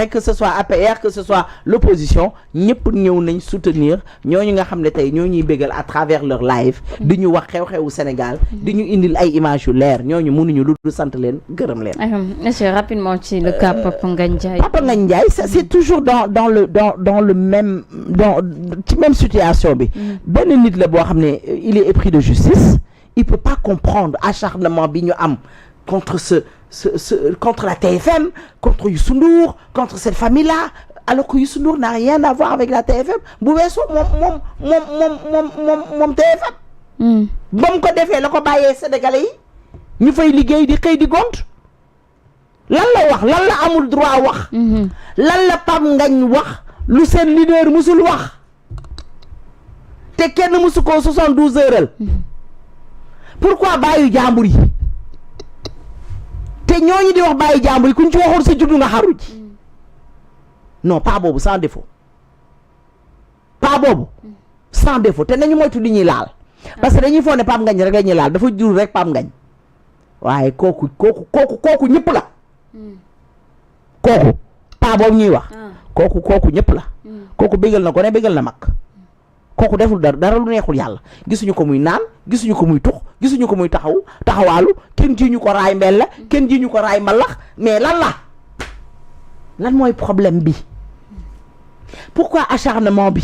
que ce soit APR que ce soit l'opposition ñëpp ñëw nañ soutenir ñooñu nga xam ne tey ñoo ñuy bégal à travers leur live di ñu wax xew-xewu Sénégal di ñu indil ay images yu leer ñooñu mënuñu lu dul sant leen gërëm leen. Monsieur rapidement ci le cas Papa Ngagne Ndiaye. Papa Ngagne Ndiaye c'est toujours dans le même ci même situation bi. benn nit la boo xam ne il est épris de justice il peut pas comprendre acharnement bi ñu am contre contre la TFM, contre Youssou Ndour, contre cette famille-là, alors que Youssou Ndour n'a rien à voir avec la TFM. Boubesso, mon TFM. Bon, ko defee la ko bàyyee Sénégalais yi ñu fay liggéey di xëy di gont lan la wax lan la amul droit wax. lan la Pape Ngagne wax lu seen leader musul wax te kenn musu ko 72 heures. Pourquoi bàyyi jàmbur yi te ñooñu di wax bàyyi jàmbur yi kuñ ci waxul sa juddu nga xaru ji non pas boobu sans défaut pas boobu sans défaut te nañu moytu li ñuy laal parce que dañuy foog ne Pape Ngagne rek la ñuy laal dafa jur rek Pape Ngagne waaye kooku ñëpp la kooku pas boobu ñuy wax kooku ñëpp la kooku bégal na ko ne bégal na mag kooku deful dara lu neexul yàlla gisuñu ko muy naan gisuñu ko muy tux gisuñu ko muy taxawaalu kenn ji ñu ko raay mbel la kenn ji ñu ko raay mbalax mais lan mooy problème bi pourquoi acharnement bi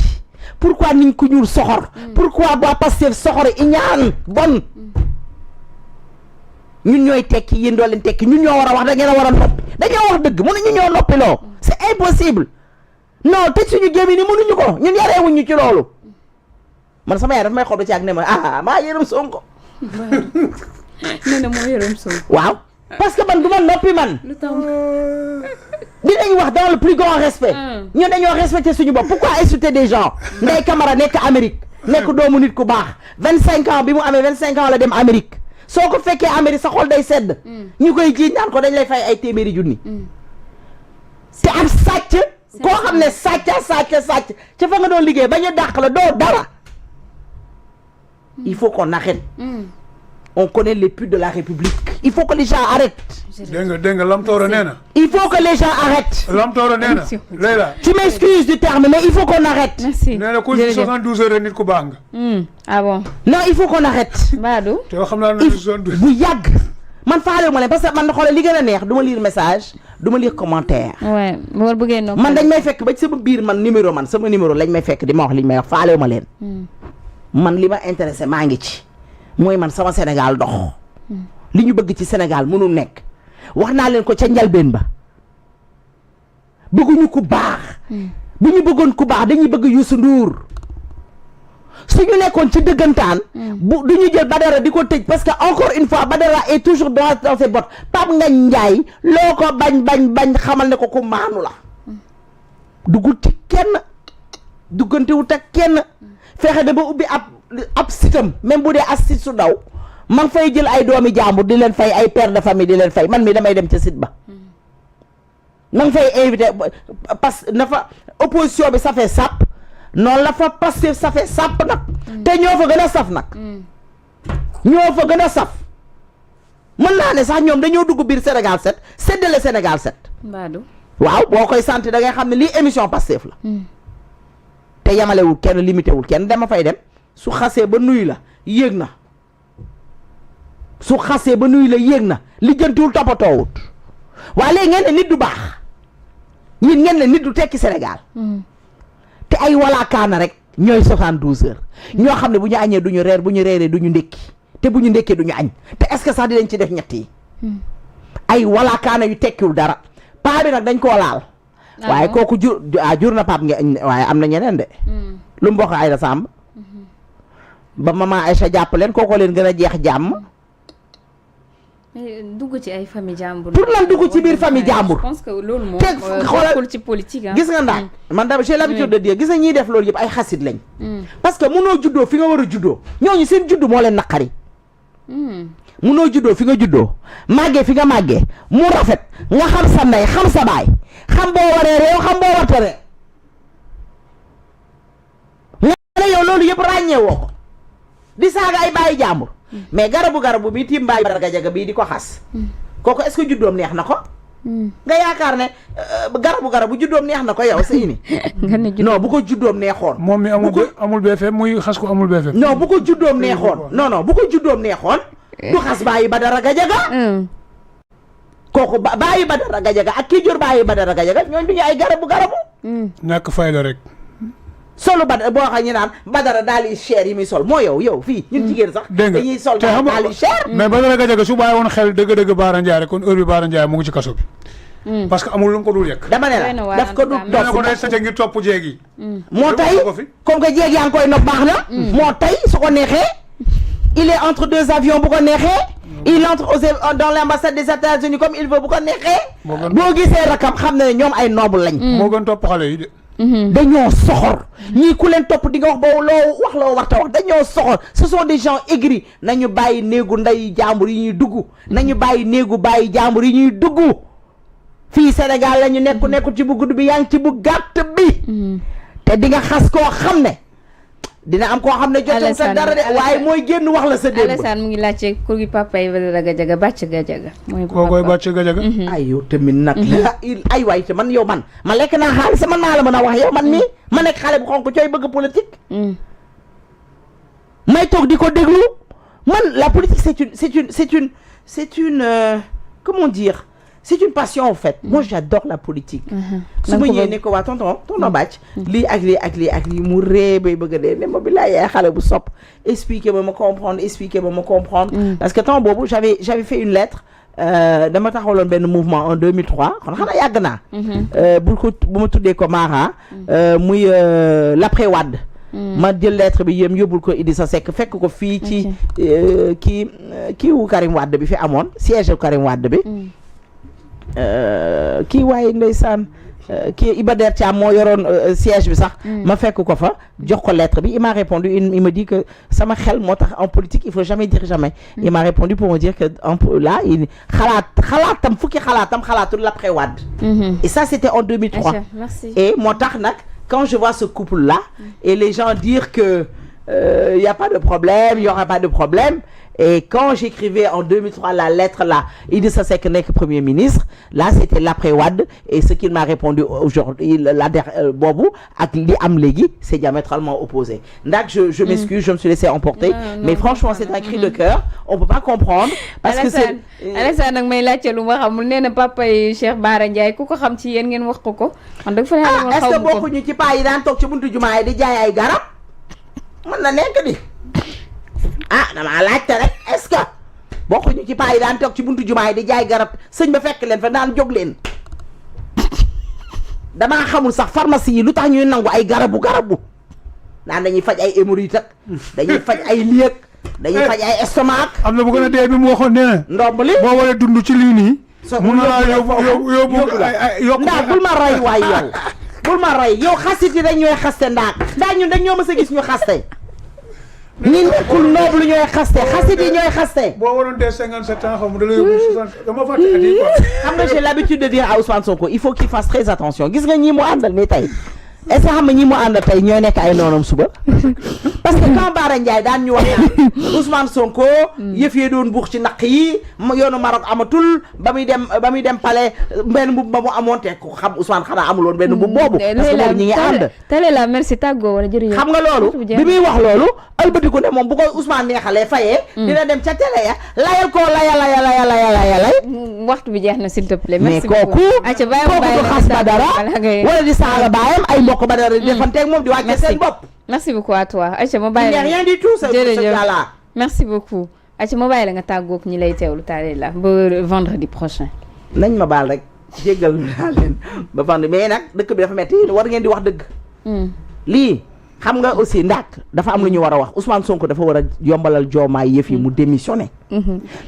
pourquoi niñ ku ñuul soxor pourquoi boo Pastef soxor iñaan bon ñun ñooy tekki yéen doo leen tekki ñun ñoo war a wax da ngeen a war a noppi dañoo wax dëgg mënuñu ñoo noppiloo c'est impossible non tëj suñu gémmiñ ni mënuñu ko ñun yareewuñu ci loolu man sama yaay daf may xool ba ci ak ne ma maa yërëm Sonko. nee na moo yërëm Sonko. waaw parce que man du ma noppi man. lu tax dinañ wax dans le plus grand respect. ñun dañoo respecter suñu bopp pourquoi insulter des gens. Ndeye Camara nekk Amérique nekk doomu nit ku baax 25 ans bi mu amee 25 ans la dem Amérique soo ko fekkee Amérique sa xol day sedd. ñu koy jiiñ naan ko dañ lay fay ay téeméeri junni. te ab sàcc. koo xam ne sàcc ca fa nga doon liggéey bañ a dàq la doo dara. Il faut qu'on arrête. On connaît les putes de la République. Il faut que les gens arrêtent. Il faut que les gens arrêtent. Tu m'excuses du terme, mais il faut qu'on arrête. Merci. Ah bon? Non, il faut qu'on arrête. Badou. Bu yàgg. Man faale ma leen parce que man xoolal li gën a neex du ma lire message du ma lire commentaire. Ouais, boo bëggee noonu. Man dañ may fekk ba ci sama biir sama numéro lañ may fekk di ma wax li may wax faale ma leen. Man li ma intéressé maa ngi ci mooy man sama Sénégal dox li ñu bëgg ci Sénégal mënul nekk wax naa leen ko ca njalbeen ba bëgguñu ku baax bu ñu bëggoon ku baax dañuy bëgg Youssou Ndour suñu nekkoon ci dëggantaan bu du ñu jël Badara di ko tëj parce que encore une fois Badara est toujours dans ses bottes Pape Ngagne Ndiaye loo ko bañ xamal ne ko ku maanu la dugul ci kenn duggantewut ak kenn fexe da ba ubbi ab sitam même bu dee as sit su daw ma ngi fay jël ay doomi jàmbur di leen fay ay père de famille di leen fay man mi damay dem ca site ba ma ngi fay invité parce que na fa opposition bi safee sàpp noonu la fa Pastef safee sàpp nag te ñoo fa gën a saf nag ñoo fa gën a saf mën naa ne sax ñoom dañoo dugg biir Sénégal 7 séddale Sénégal 7 waaw boo koy sant da ngay xam ne lii émission Pastef la te yamalewul kenn limité wul kenn dama fay dem su xasee ba nuyu la yéeg na lijjantiwul toppatoowut waaye léegi ngeen ne nit du baax ñun ngeen ne nit du tekki Sénégal te ay walaakaana rek ñooy 72 heures ñoo xam ne bu ñu añee du ñu reer bu ñu reeree du ñu ndékki te bu ñu ndékkee du ñu añ te est-ce que sax dinañ ci def ñett yi ay walaakaana yu tekkiwul dara paa bi nag dañ koo laal waaye kooku jur na Pape Ngagne waaye am na ñeneen de lu mu bokk Aïda Samb ba maman Aïcha jàpp leen kooko leen gën a jeex jàmm dugg ci ay famille jàmbur pour lan dugg ci biir famille jàmbur je pense que loolu moom te xoolal ci politique gis nga ndax man dama j'ai l'habitude de dire gis nga ñiy def loolu yëpp ay xasit lañ parce que munoo juddoo fi nga war a juddoo ñooñu seen juddu moo leen naqari munoo juddoo fi nga juddoo màggee fi nga màggee mu rafet nga xam sa ndey xam sa baay xam boo waree réew xam boo warta réew nga ne yow loolu yëpp ràññee woo ko di saaga ay bàyyi jàmbur mais garabu bii tiim bàyyi Badara Gajaga bii di ko xas kooku est-ce que juddoom neex na ko nga yaakaar ne garabu juddoom neex na ko yow sa ini non bu ko juddoom neexoon moom mi amul BFM muy xas ko amul BFM non bu ko juddoom neexoon non bu ko juddoom neexoon du xas bàyyi Badara Gadiaga kooku bàyyi Badara Gadiaga ak kii jur bàyyi Badara Gadiaga ñooñu duñu ay garabu ñàkk fay la rek solu Badara boo xam ñu naan Badara daal yi cher yi muy sol moo yow fii ñun jigéen sax dañuy sol daal yi cher mais Badara Gadiaga su bàyyi woon xel dëgg-dëgg Baara Ndiaye rek kon heure bi Baara Ndiaye mu ngi ci kaso bi parce que amul lu mu ko dul yekk dama ne la daf ko dul dof ko day sàcc ngir topp jéeg yi moo tay comme que jéeg yaa ngi koy nopp baax na moo tay su ko neexee il est entre deux avions bu ko neexee il entre dans l'ambassade des États-Unis comme il veut bu ko neexee boo gisee rakam xam ne ñoom ay noble lañ moo gën topp xale yi de dañoo soxor ñii ku leen topp di nga wax ba loo waxta wax dañoo soxor ce sont des gens aigris nañu bàyyi néegu nday jàmbur yi ñuy dugg nañu bàyyi néegu bàyyi jàmbur yi ñuy dugg fii Sénégal la ñu nekku ci bu gudd bi yaa ngi ci bu gàtt bi te di nga xas koo xam ne dina am koo xam ne jotul sa dara de waaye mooy génn wax la sa démb Alassane mu ngi laajte kur gi papa yi Badara Gadiaga Bàcc Gadiaga mooy koy Bàcc Gadiaga ay yow tamit nag ay waay te man yow man ma lekk naa xaalis man maa la mën a wax yow man mii ma nekk xale bu xonk cooy bëgg politique may toog di ko déglu man la politique c'est une comment dire c'est une passion en fait moi j'adore la politique su ma ñëwee ne ko waa tonton bàcc lii ak lii mu ree bay bëgg a dee ne ma bi laa yaay xale bu sopp expliquer ba ma comprendre parce que temps boobu j'avais fait une lettre dama taxawaloon benn mouvement en 2003 kon xanaa yàgg naa bu ma tuddee ko Mara muy l'après Wade ma jël lettre bi yóbbul ko Idrissa Seck fekk ko fii ci kii wu Karim Wade bi fi amoon siège Karim Wade bi kii waaye ndeysaan kii Iba Der Thiam moo yoroon siège bi sax ma fekk ko fa jox ko lettre bi il m'a répondu il me dit que sama xel moo tax en politique il faut jamais dire jamais il m'a répondu pour me dire que là il xalaatam fukki xalaatul l'après Wade et ça c'était en 2003 et moo tax nag quand je vois ce couple là et les gens dire que il y a pas de problème il y aura pas de problème. Et quand j'écrivais en 2003 la lettre là, Idrissa Seck nekk premier ministre, là c'était l'après Wade et ce qu'il m'a répondu aujourd'hui boobu ak li am léegi c'est diamétralement opposé. Ndak je m'excuse, je me suis laissé emporter, mais franchement c'est un cri de cœur, on peut pas comprendre parce que c'est Alassane nag may laajte lu ma xamul nee na papa yi Cheikh Bara Ndiaye ku ko xam ci yéen ngeen wax ko man dëgg fa est-ce que bokkuñu ci paa yi daan toog ci buntu jumaa yi di jaay ay garab mën na nekk di damaa laajte rek est-ce que bokkuñu ci paa yi daan toog ci buntu jumaa yi di jaay garab sëñ ba fekk leen fa daan jóg leen damaa xamul sax pharmacie yi lu tax ñuy nangu ay garabu naan dañuy faj ay hémorroïdes ak dañuy faj ay lieg dañuy faj ay estomac am na bu gën a dee bi mu waxoon nee na ndomb li boo waree dund ci lii nii mun na laa yóbbu ndax bul ma rey waay yow bul ma rey yow xasit yi dañ ñooy xaste ndaa ñun dañ ñoo mës a gis ñu xaste ñi nekkul noobu lu ñooy xaste xasit yi ñooy xaste boo waroon dee 57 ans xam da la yóbbu 60 dama fàtte at yi quoi xam nga j'ai l'habitude de dire à Ousmane Sonko il faut qu'il fasse très attention gis nga ñi mu àndal ni tey est-ce que xam nga ñi mu àndal tey ñooy nekk ay noonam suba parce que quand Bara Ndiaye daan ñu wax naan Ousmane Sonko yëf yee doon buux ci naq yi yoonu Maroc amatul ba muy dem palais benn mbubb ba mu amoon te ku xam Ousmane xanaa amuloon benn mbubb boobu parce que boobu ñi ngi ànd télé la merci tàggoo wala jërëjëf xam nga loolu bi muy wax loolu ëlbatiku ne moom bu ko Ousmane neexalee fayee dina dem ca télé ya layal koo layal waxtu bi jeex na s'il te plaît mais kooku du xas Badara wala di saaga baayam ay mbokk Badara di defanteeg moom di wàcce seen bopp merci beaucoup à toi Aïcha ma bàyyi la rien du tout ce gars-là merci beaucoup Aïcha ma bàyyi la nga tàggoog ñi lay teewlu taale la ba vendredi prochain nañ ma baal rek jéggal naa leen ba vendredi mais nag dëkk bi dafa metti war ngeen di wax dëgg lii xam nga aussi ndax dafa am lu ñu war a wax Ousmane Sonko dafa war a yombalal Diomaye yëf yi mu démissionné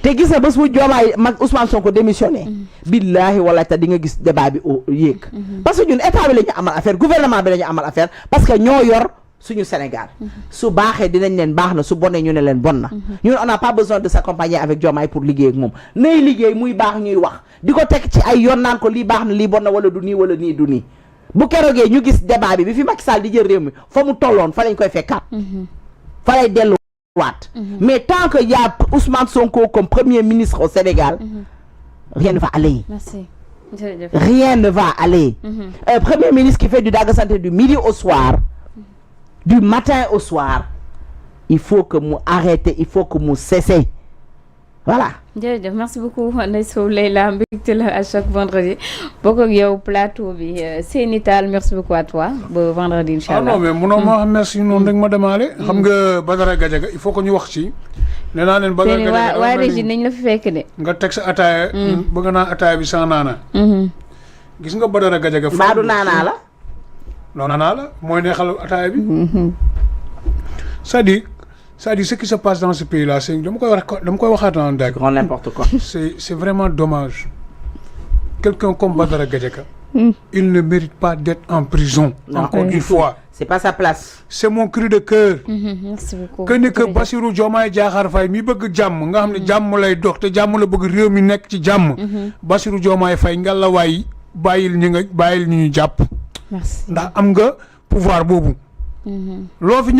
te gis na bés bu Diomaye mag Ousmane Sonko démissionné billaahi wala te di nga gis débat bi yéeg parce que ñun état bi la ñu amal affaire gouvernement bi la ñu amal affaire parce que ñoo yor suñu Sénégal su baaxee dinañ leen baax na su bonee ñu ne leen bon na ñun on n'a pas besoin de s'accompagner avec Diomaye pour liggéey ak moom nay liggéey muy baax ñuy wax di ko teg ci ay yoon naan ko lii baax na lii bon na wala du nii wala nii du nii bu keroogee ñu gis débat bi fi Macky Sall di jël réew mi fa mu tolloon fa lañ koy fekkaat fa lay delluwaat mais tant que y a Ousmane Sonko comme premier ministre au Sénégal rien ne va aller. Merci. rien ne va aller. Premier ministre qui fait du Daga Santé du midi au soir, du matin au soir, il faut que mu arrêter, il faut que mu cesser. Voilà. Merci beaucoup Ndeye Sow Leila mbégte la à chaque vendredi bokk ak yow plateau bi Sénital merci beaucoup à toi ba vendredi inchallah. Ah non mais munoo ma wax merci noonu rek ma demaale. xam nga Badara Gadiaga il faut que ñu wax ci. nee naa leen Badara Gadiaga waa régie nañ la fi fekk de. nga teg sa ataaya. bëgg naa ataaya bi sans naana. gis nga Badara Gadiaga. Baadu naanaa la. non naanaa la mooy neexal ataaya bi. C'est-à-dire ce qui se passe dans ce pays-là, c'est grand n'importe quoi. C'est vraiment dommage. Quelqu'un comme Badara Gadiaga, il ne mérite pas d'être en prison, encore une fois. C'est pas sa place. C'est mon cri de cœur. Merci beaucoup. Que Bassirou Diomaye Diakhar Faye mi bëgg jàmm nga xam ne jàmm lay dox te jàmm la bëgg réew mi nekk ci jàmm. Bassirou Diomaye Faye nga la waay bàyyil ñu jàpp. Merci. Ndax am nga pouvoir boobu. Loo fi